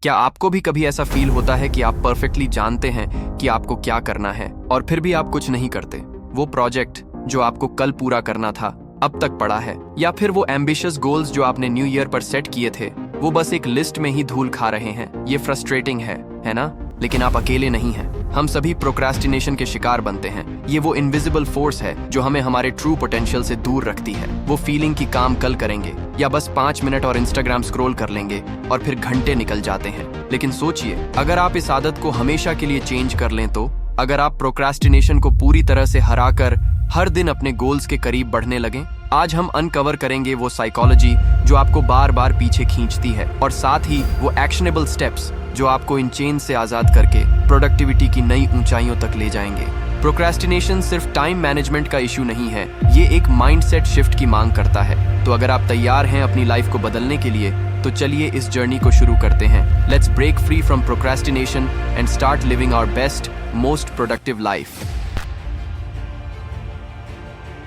क्या आपको भी कभी ऐसा फील होता है कि आप परफेक्टली जानते हैं कि आपको क्या करना है और फिर भी आप कुछ नहीं करते? वो प्रोजेक्ट जो आपको कल पूरा करना था अब तक पड़ा है, या फिर वो एम्बिशियस गोल्स जो आपने न्यू ईयर पर सेट किए थे वो बस एक लिस्ट में ही धूल खा रहे हैं। ये फ्रस्ट्रेटिंग है ना? लेकिन आप अकेले नहीं हैं। हम सभी प्रोक्रास्टिनेशन के शिकार बनते हैं। ये वो इनविजिबल फोर्स है जो हमें हमारे ट्रू पोटेंशियल से दूर रखती है। वो फीलिंग कि काम कल करेंगे या बस 5 मिनट और इंस्टाग्राम स्क्रॉल कर लेंगे और फिर घंटे निकल जाते हैं। लेकिन सोचिए, अगर आप इस आदत को हमेशा के लिए चेंज कर लें तो अगर आप प्रोक्रास्टिनेशन को पूरी तरह से हराकर हर दिन अपने गोल्स के करीब बढ़ने लगें। आज हम अनकवर करेंगे वो साइकोलॉजी जो आपको बार बार पीछे खींचती है और साथ ही वो एक्शनेबल स्टेप्स जो आपको इन चेन से आजाद करके प्रोडक्टिविटी की नई ऊंचाइयों तक ले जाएंगे। प्रोक्रास्टिनेशन सिर्फ टाइम मैनेजमेंट का इशू नहीं है, ये एक माइंडसेट शिफ्ट की मांग करता है। तो अगर आप तैयार हैं अपनी लाइफ को बदलने के लिए तो चलिए इस जर्नी को शुरू करते हैं। Let's break free from procrastination and start living our best most productive life.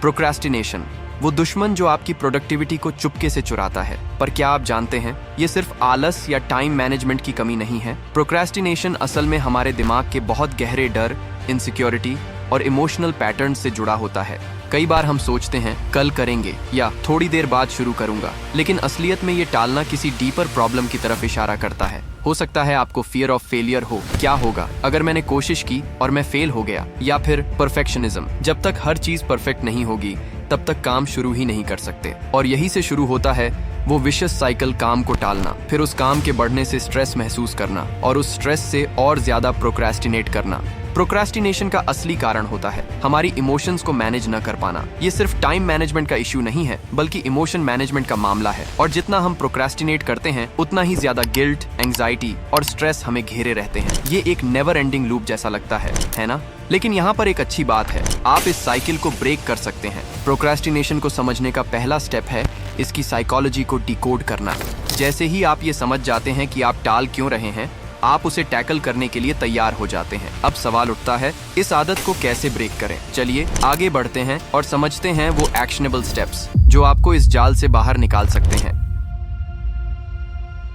Procrastination वो दुश्मन जो आपकी प्रोडक्टिविटी को चुपके से चुराता है। पर क्या आप जानते हैं, ये सिर्फ आलस या टाइम मैनेजमेंट की कमी नहीं है। प्रोक्रास्टिनेशन असल में हमारे दिमाग के बहुत गहरे डर, इनसिक्योरिटी और इमोशनल पैटर्न से जुड़ा होता है। कई बार हम सोचते हैं कल करेंगे या थोड़ी देर बाद शुरू करूंगा, लेकिन असलियत में ये टालना किसी डीपर प्रॉब्लम की तरफ इशारा करता है। हो सकता है आपको फियर ऑफ फेलियर हो। क्या होगा अगर मैंने कोशिश की और मैं फेल हो गया? या फिर परफेक्शनिज्म, जब तक हर चीज परफेक्ट नहीं होगी तब तक काम शुरू ही नहीं कर सकते। और यही से शुरू होता है वो विशियस साइकिल, काम को टालना, फिर उस काम के बढ़ने से स्ट्रेस महसूस करना और उस स्ट्रेस से और ज्यादा प्रोक्रास्टिनेट करना। प्रोक्रास्टिनेशन का असली कारण होता है हमारी इमोशंस को मैनेज न कर पाना। ये सिर्फ टाइम मैनेजमेंट का इश्यू नहीं है बल्कि इमोशन मैनेजमेंट का मामला है। और जितना हम प्रोक्रास्टिनेट करते हैं उतना ही ज्यादा गिल्ट, एंग्जाइटी और स्ट्रेस हमें घेरे रहते हैं। ये एक नेवर एंडिंग लूप जैसा लगता है ना? लेकिन यहाँ पर एक अच्छी बात है, आप इस साइकिल को ब्रेक कर सकते हैं। प्रोक्रास्टिनेशन को समझने का पहला स्टेप है इसकी साइकोलॉजी को डिकोड करना। जैसे ही आप ये समझ जाते हैं कि आप टाल क्यों रहे हैं, आप उसे टैकल करने के लिए तैयार हो जाते हैं। अब सवाल उठता है, इस आदत को कैसे ब्रेक करें? चलिए आगे बढ़ते हैं और समझते हैं वो एक्शनेबल स्टेप्स जो आपको इस जाल से बाहर निकाल सकते हैं।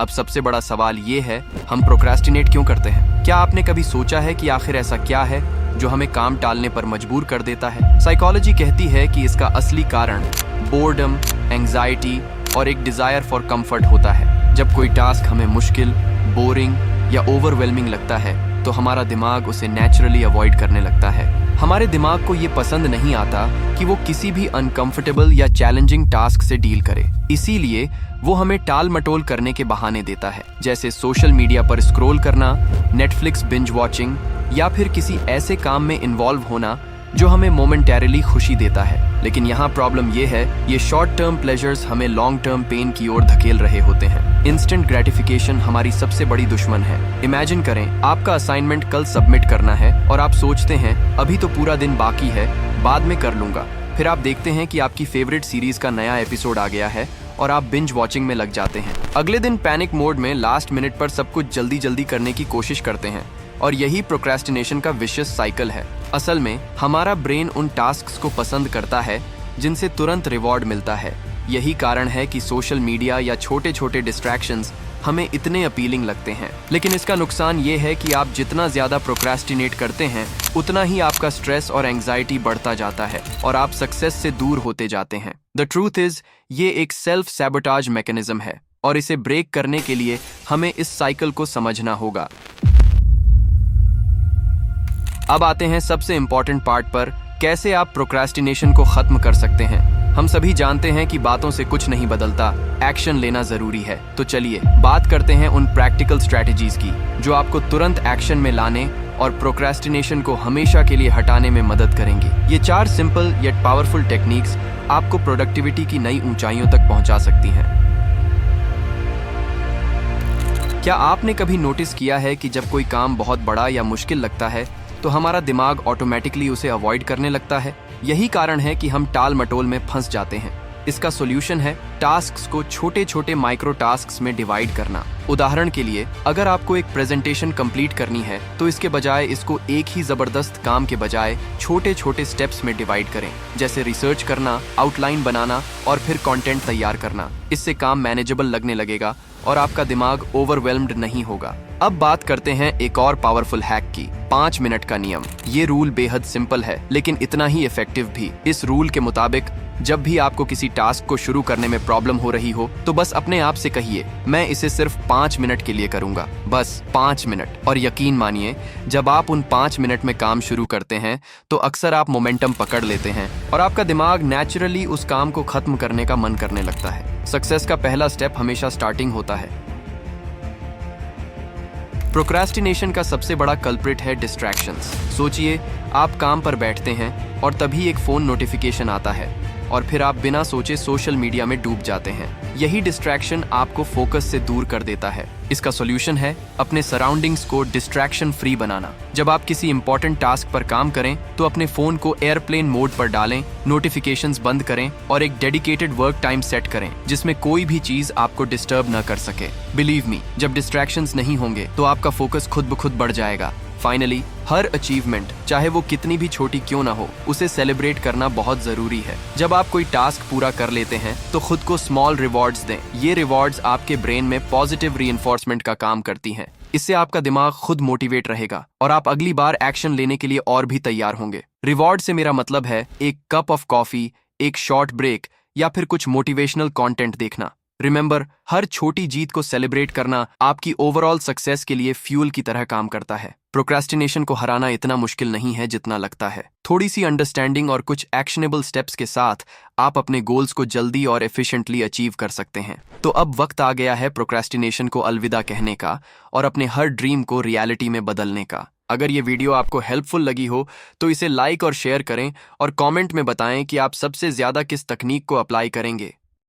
अब सबसे बड़ा सवाल ये है, हम प्रोक्रास्टिनेट क्यों करते हैं? क्या आपने कभी सोचा है कि आखिर ऐसा क्या है जो हमें काम टालने पर मजबूर कर देता है? साइकोलॉजी कहती है कि इसका असली कारण बोर्डम, एंग्जाइटी और एक डिजायर फॉर कंफर्ट होता है। जब कोई टास्क हमें मुश्किल, बोरिंग या ओवरवेलमिंग लगता है तो हमारा दिमाग उसे नेचुरली अवॉइड करने लगता है। हमारे दिमाग को ये पसंद नहीं आता कि वो किसी भी अनकंफर्टेबल या चैलेंजिंग टास्क से डील करे। इसीलिए वो हमें टाल मटोल करने के बहाने देता है, जैसे सोशल मीडिया पर स्क्रॉल करना, नेटफ्लिक्स बिंज वॉचिंग या फिर किसी ऐसे काम में इन्वॉल्व होना जो हमें मोमेंटरीली खुशी देता है। लेकिन यहाँ प्रॉब्लम ये है, ये शॉर्ट टर्म प्लेजर्स हमें लॉन्ग टर्म पेन की ओर धकेल रहे होते हैं। इंस्टेंट ग्रेटिफिकेशन हमारी सबसे बड़ी दुश्मन है। इमेजिन करें, आपका असाइनमेंट कल सबमिट करना है और आप सोचते हैं अभी तो पूरा दिन बाकी है, बाद में कर लूंगा। फिर आप देखते हैं कि आपकी फेवरेट सीरीज का नया एपिसोड आ गया है और आप बिंज वॉचिंग में लग जाते हैं। अगले दिन पैनिक मोड में लास्ट मिनट पर सब कुछ जल्दी जल्दी करने की कोशिश करते हैं और यही प्रोक्रास्टिनेशन का विशियस साइकिल है। असल में हमारा ब्रेन उन टास्क्स को पसंद करता है जिनसे तुरंत रिवॉर्ड मिलता है। यही कारण है कि सोशल मीडिया या छोटे छोटे डिस्ट्रैक्शंस हमें इतने अपीलिंग लगते हैं। लेकिन इसका नुकसान ये है कि आप जितना ज्यादा प्रोक्रास्टिनेट करते हैं उतना ही आपका स्ट्रेस और एंग्जाइटी बढ़ता जाता है और आप सक्सेस से दूर होते जाते हैं। द ट्रूथ इज, ये एक सेल्फ सैबोटाज मैकेनिज्म है और इसे ब्रेक करने के लिए हमें इस साइकिल को समझना होगा। अब आते हैं सबसे इंपॉर्टेंट पार्ट पर, कैसे आप प्रोक्रास्टिनेशन को खत्म कर सकते हैं। हम सभी जानते हैं कि बातों से कुछ नहीं बदलता, एक्शन लेना जरूरी है। तो चलिए बात करते हैं उन प्रैक्टिकल स्ट्रेटजीज की जो आपको तुरंत एक्शन में लाने और प्रोक्रास्टिनेशन को हमेशा के लिए हटाने में मदद करेंगी। ये 4 सिंपल येट पावरफुल टेक्निक्स आपको प्रोडक्टिविटी की नई ऊंचाइयों तक पहुंचा सकती हैं। क्या आपने कभी नोटिस किया है कि जब कोई काम बहुत बड़ा या मुश्किल लगता है तो हमारा दिमाग ऑटोमेटिकली उसे अवॉइड करने लगता है? यही कारण है कि हम टाल मटोल में फंस जाते हैं। इसका सॉल्यूशन है टास्क्स को छोटे छोटे माइक्रो टास्क्स में डिवाइड करना। उदाहरण के लिए, अगर आपको एक प्रेजेंटेशन कंप्लीट करनी है तो इसके बजाय इसको एक ही जबरदस्त काम के बजाय छोटे छोटे स्टेप्स में डिवाइड करें, जैसे रिसर्च करना, आउटलाइन बनाना और फिर कंटेंट तैयार करना। इससे काम मैनेजेबल लगने लगेगा और आपका दिमाग ओवरवेल्म्ड नहीं होगा। अब बात करते हैं एक और पावरफुल हैक की, 5 मिनट का नियम। ये रूल बेहद सिंपल है लेकिन इतना ही इफेक्टिव भी। इस रूल के मुताबिक जब भी आपको किसी टास्क को शुरू करने में प्रॉब्लम हो रही हो तो बस अपने आप से कहिए, मैं इसे सिर्फ 5 मिनट के लिए करूंगा, बस 5 मिनट। और यकीन मानिए, जब आप उन 5 मिनट में काम शुरू करते हैं तो अक्सर आप मोमेंटम पकड़ लेते हैं और आपका दिमाग नेचुरली उस काम को खत्म करने का मन करने लगता है। सक्सेस का पहला स्टेप हमेशा स्टार्टिंग होता है। प्रोक्रेस्टिनेशन का सबसे बड़ा कल्प्रिट है डिस्ट्रैक्शंस। सोचिए, आप काम पर बैठते हैं और तभी एक फोन नोटिफिकेशन आता है और फिर आप बिना सोचे सोशल मीडिया में डूब जाते हैं। यही डिस्ट्रैक्शन आपको फोकस से दूर कर देता है। इसका सॉल्यूशन है अपने सराउंडिंग्स को डिस्ट्रैक्शन फ्री बनाना। जब आप किसी इंपॉर्टेंट टास्क पर काम करें तो अपने फोन को एयरप्लेन मोड पर डालें, नोटिफिकेशंस बंद करें और एक डेडिकेटेड वर्क टाइम सेट करें जिसमें कोई भी चीज आपको डिस्टर्ब न कर सके। बिलीव मी, जब डिस्ट्रैक्शंस नहीं होंगे तो आपका फोकस खुद ब खुद बढ़ जाएगा। फाइनली, हर अचीवमेंट, चाहे वो कितनी भी छोटी क्यों ना हो, उसे सेलिब्रेट करना बहुत जरूरी है। जब आप कोई टास्क पूरा कर लेते हैं तो खुद को स्मॉल रिवॉर्ड्स दें। ये रिवॉर्ड्स आपके ब्रेन में पॉजिटिव रीइंफोर्समेंट का काम करती हैं। इससे आपका दिमाग खुद मोटिवेट रहेगा और आप अगली बार एक्शन लेने के लिए और भी तैयार होंगे। रिवॉर्ड से मेरा मतलब है एक कप ऑफ कॉफी, एक शॉर्ट ब्रेक या फिर कुछ मोटिवेशनल कंटेंट देखना। रिमेंबर, हर छोटी जीत को सेलिब्रेट करना आपकी ओवरऑल सक्सेस के लिए फ्यूल की तरह काम करता है। प्रोक्रेस्टिनेशन को हराना इतना मुश्किल नहीं है जितना लगता है। थोड़ी सी अंडरस्टैंडिंग और कुछ एक्शनेबल स्टेप्स के साथ आप अपने गोल्स को जल्दी और एफिशिएंटली अचीव कर सकते हैं। तो अब वक्त आ गया है प्रोक्रेस्टिनेशन को अलविदा कहने का और अपने हर ड्रीम को रियलिटी में बदलने का। अगर ये वीडियो आपको हेल्पफुल लगी हो तो इसे लाइक और शेयर करें और कमेंट में बताएं कि आप सबसे ज्यादा किस तकनीक को अप्लाई करेंगे।